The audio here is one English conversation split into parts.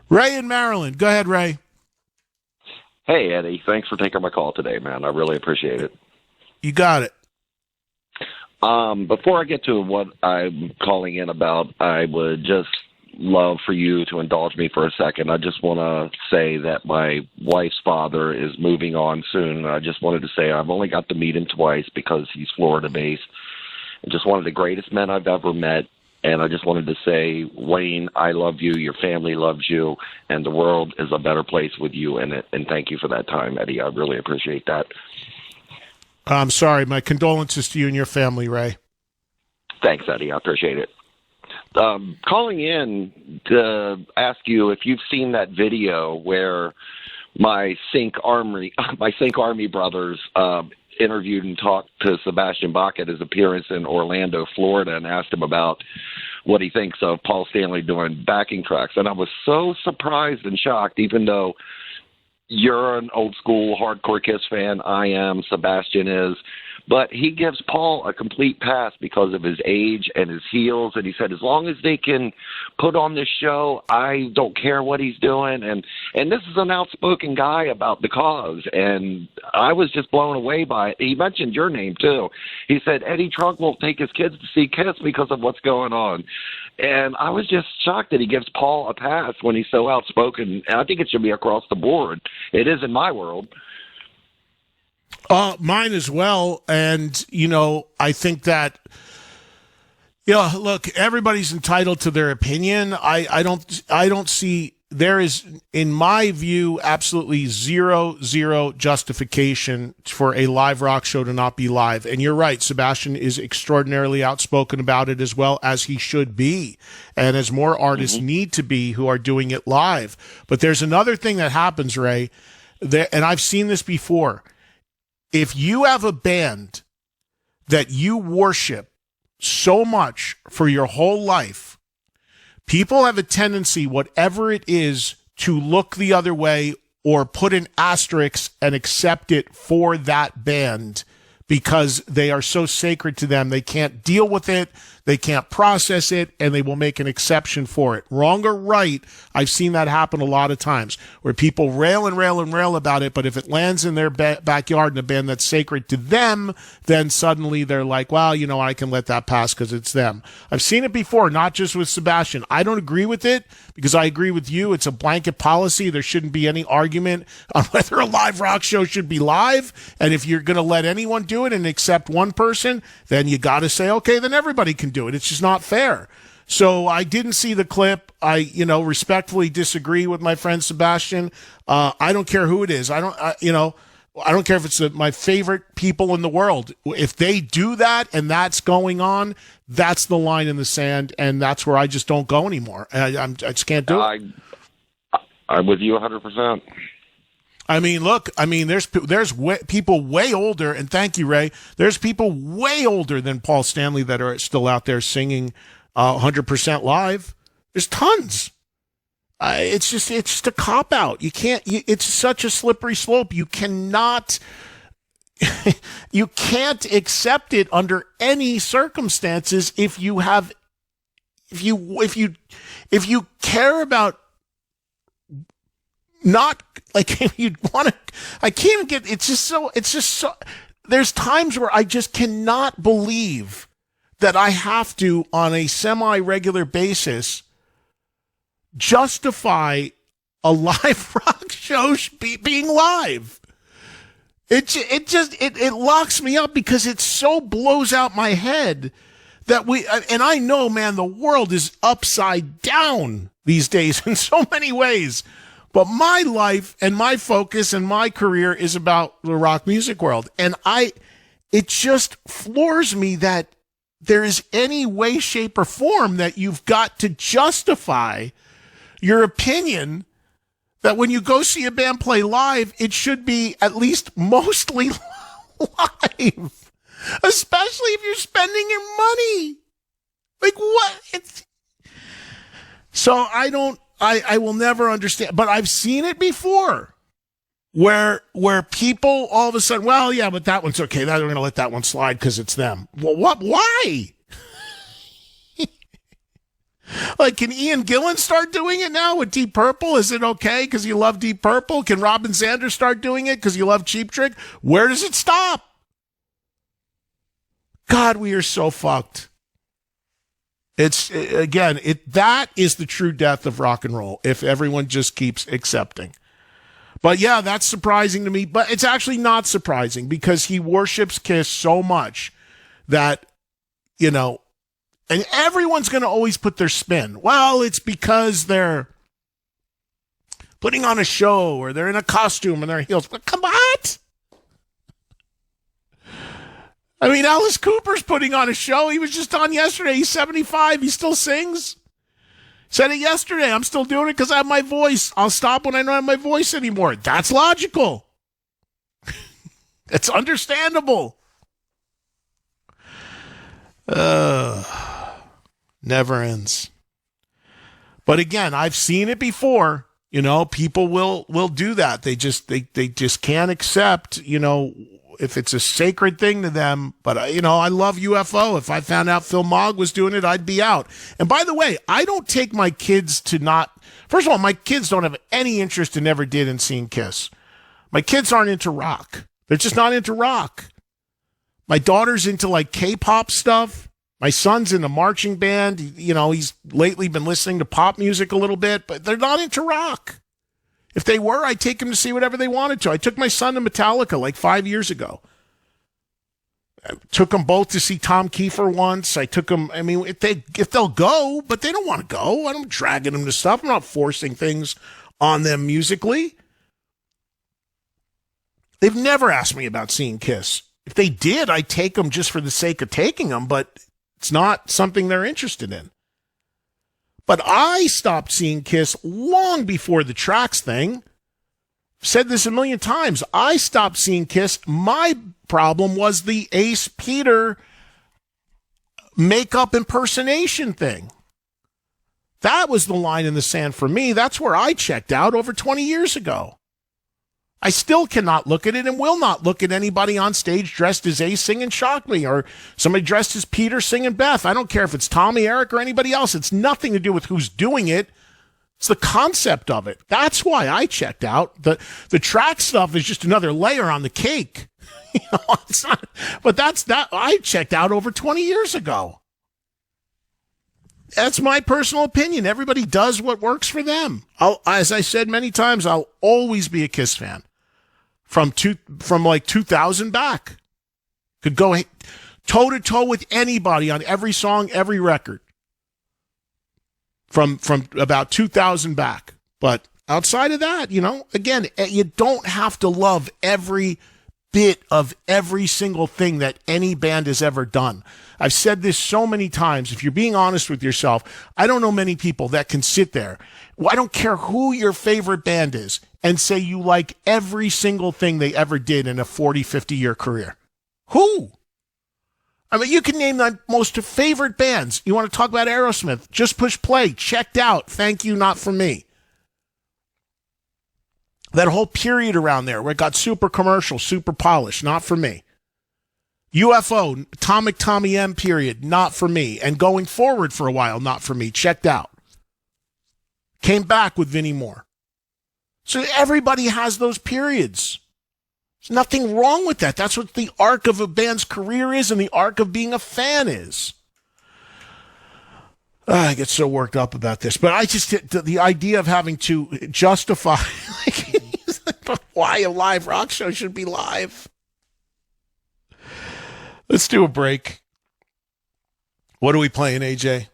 Ray in Maryland. Go ahead, Ray. Hey, Eddie. Thanks for taking my call today, man. I really appreciate it. You got it. Before I get to what I'm calling in about, I would just love for you to indulge me for a second. I just want to say that my wife's father is moving on soon. And I just wanted to say I've only got to meet him twice because he's Florida-based. And just one of the greatest men I've ever met. And I just wanted to say, Wayne, I love you. Your family loves you. And the world is a better place with you in it. And thank you for that time, Eddie. I really appreciate that. I'm sorry. My condolences to you and your family, Ray. Thanks, Eddie. I appreciate it. Calling in to ask you if you've seen that video where my Sync Army brothers interviewed and talked to Sebastian Bach at his appearance in Orlando, Florida, and asked him about what he thinks of Paul Stanley doing backing tracks. And I was so surprised and shocked, even though you're an old school hardcore Kiss fan. I am. Sebastian is. But he gives Paul a complete pass because of his age and his heels. And he said, as long as they can put on this show, I don't care what he's doing. And this is an outspoken guy about the cause. And I was just blown away by it. He mentioned your name, too. He said, Eddie Trunk won't take his kids to see Kiss because of what's going on. And I was just shocked that he gives Paul a pass when he's so outspoken. And I think it should be across the board. It is in my world. Mine as well. And, I think that, look, everybody's entitled to their opinion. I don't see, there is, in my view, absolutely zero justification for a live rock show to not be live. And you're right. Sebastian is extraordinarily outspoken about it, as well as he should be. And as more artists need to be who are doing it live. But there's another thing that happens, Ray, and I've seen this before. If you have a band that you worship so much for your whole life, people have a tendency, whatever it is, to look the other way or put an asterisk and accept it for that band because they are so sacred to them. They can't deal with it. They can't process it, and they will make an exception for it. Wrong or right, I've seen that happen a lot of times where people rail about it, but if it lands in their backyard in a band that's sacred to them, then suddenly they're like, well, I can let that pass because it's them. I've seen it before, not just with Sebastian. I don't agree with it because I agree with you. It's a blanket policy. There shouldn't be any argument on whether a live rock show should be live, and if you're going to let anyone do it and accept one person, then you got to say, okay, then everybody can do it. It's just not fair. So I didn't see the clip. I, respectfully disagree with my friend Sebastian. I don't care who it is. I don't care if it's my favorite people in the world. If they do that and that's going on, that's the line in the sand, and that's where I just don't go anymore. I just can't do it. I'm with you 100%. I mean, look, there's people way older, and thank you, Ray. There's people way older than Paul Stanley that are still out there singing 100% live. There's tons. It's just a cop out. You can't. It's such a slippery slope. You cannot. You can't accept it under any circumstances if you care about. Not like if you want to, I can't even get, it's just so, there's times where I just cannot believe that I have to, on a semi-regular basis, justify a live rock show being live. It locks me up because it so blows out my head that and I know, man, the world is upside down these days in so many ways. But my life and my focus and my career is about the rock music world. And it just floors me that there is any way, shape, or form that you've got to justify your opinion that when you go see a band play live, it should be at least mostly live. Especially if you're spending your money. Like what? So I will never understand, but I've seen it before where people all of a sudden, well, yeah, but that one's okay. They're going to let that one slide because it's them. Well, what? Why? Like, can Ian Gillan start doing it now with Deep Purple? Is it okay because you love Deep Purple? Can Robin Sanders start doing it because you love Cheap Trick? Where does it stop? God, we are so fucked. It's, again, that is the true death of rock and roll if everyone just keeps accepting. But yeah, that's surprising to me. But it's actually not surprising because he worships Kiss so much that, you know, and everyone's going to always put their spin. Well, it's because they're putting on a show or they're in a costume and they're heels. But come on. I mean, Alice Cooper's putting on a show. He was just on yesterday. He's 75. He still sings. Said it yesterday. I'm still doing it because I have my voice. I'll stop when I don't have my voice anymore. That's logical. It's understandable. Never ends. But again, I've seen it before. You know, people will do that. They just can't accept, you know, if it's a sacred thing to them. But, you know, I love UFO. If I found out Phil Mogg was doing it, I'd be out. And by the way, I don't take my kids to not... First of all, my kids don't have any interest and never did in seeing Kiss. My kids aren't into rock. They're just not into rock. My daughter's into, like, K-pop stuff. My son's in a marching band. You know, he's lately been listening to pop music a little bit, but they're not into rock. If they were, I'd take them to see whatever they wanted to. I took my son to Metallica like 5 years ago. I took them both to see Tom Kiefer once. I took them, I mean, if they'll go, but they don't want to go. I'm dragging them to stuff. I'm not forcing things on them musically. They've never asked me about seeing Kiss. If they did, I'd take them just for the sake of taking them, but it's not something they're interested in. But I stopped seeing Kiss long before the tracks thing. I've said this a million times. I stopped seeing Kiss. My problem was the Ace Peter makeup impersonation thing. That was the line in the sand for me. That's where I checked out over 20 years ago. I still cannot look at it and will not look at anybody on stage dressed as Ace singing Shock Me or somebody dressed as Peter singing Beth. I don't care if it's Tommy, Eric, or anybody else. It's nothing to do with who's doing it. It's the concept of it. That's why I checked out. The track stuff is just another layer on the cake. You know, it's not, but that I checked out over 20 years ago. That's my personal opinion. Everybody does what works for them. As I said many times, I'll always be a Kiss fan. From like 2000 back. Could go toe to toe with anybody on every song, every record. From about 2000 back. But outside of that, you know, again, you don't have to love every bit of every single thing that any band has ever done. I've said this so many times. If you're being honest with yourself, I don't know many people that can sit there. Well, I don't care who your favorite band is and say you like every single thing they ever did in a 40, 50-year career. Who? I mean, you can name the most favorite bands. You want to talk about Aerosmith? Just Push Play. Checked out. Thank you, not for me. That whole period around there where it got super commercial, super polished, not for me. UFO, Atomic Tommy M period, not for me. And going forward for a while, not for me. Checked out. Came back with Vinnie Moore. So everybody has those periods. There's nothing wrong with that. That's what the arc of a band's career is and the arc of being a fan is. I get so worked up about this. But I just, the idea of having to justify why a live rock show should be live. Let's do a break. What are we playing, AJ?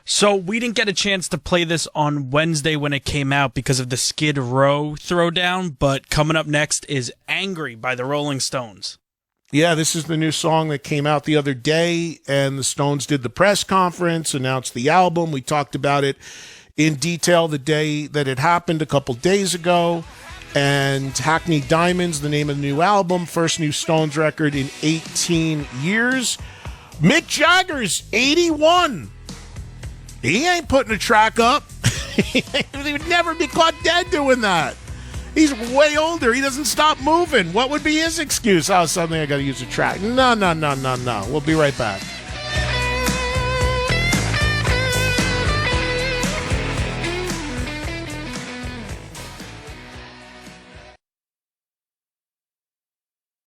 So we didn't get a chance to play this on Wednesday when it came out because of the Skid Row throwdown, but coming up next is Angry by the Rolling Stones. Yeah, this is the new song that came out the other day, and the Stones did the press conference, announced the album. We talked about it in detail the day that it happened a couple days ago. And Hackney Diamonds, the name of the new album, first new Stones record in 18 years. Mick Jagger's 81. He ain't putting a track up. He would never be caught dead doing that. He's way older. He doesn't stop moving. What would be his excuse? Oh, suddenly I got to use a track. No. We'll be right back.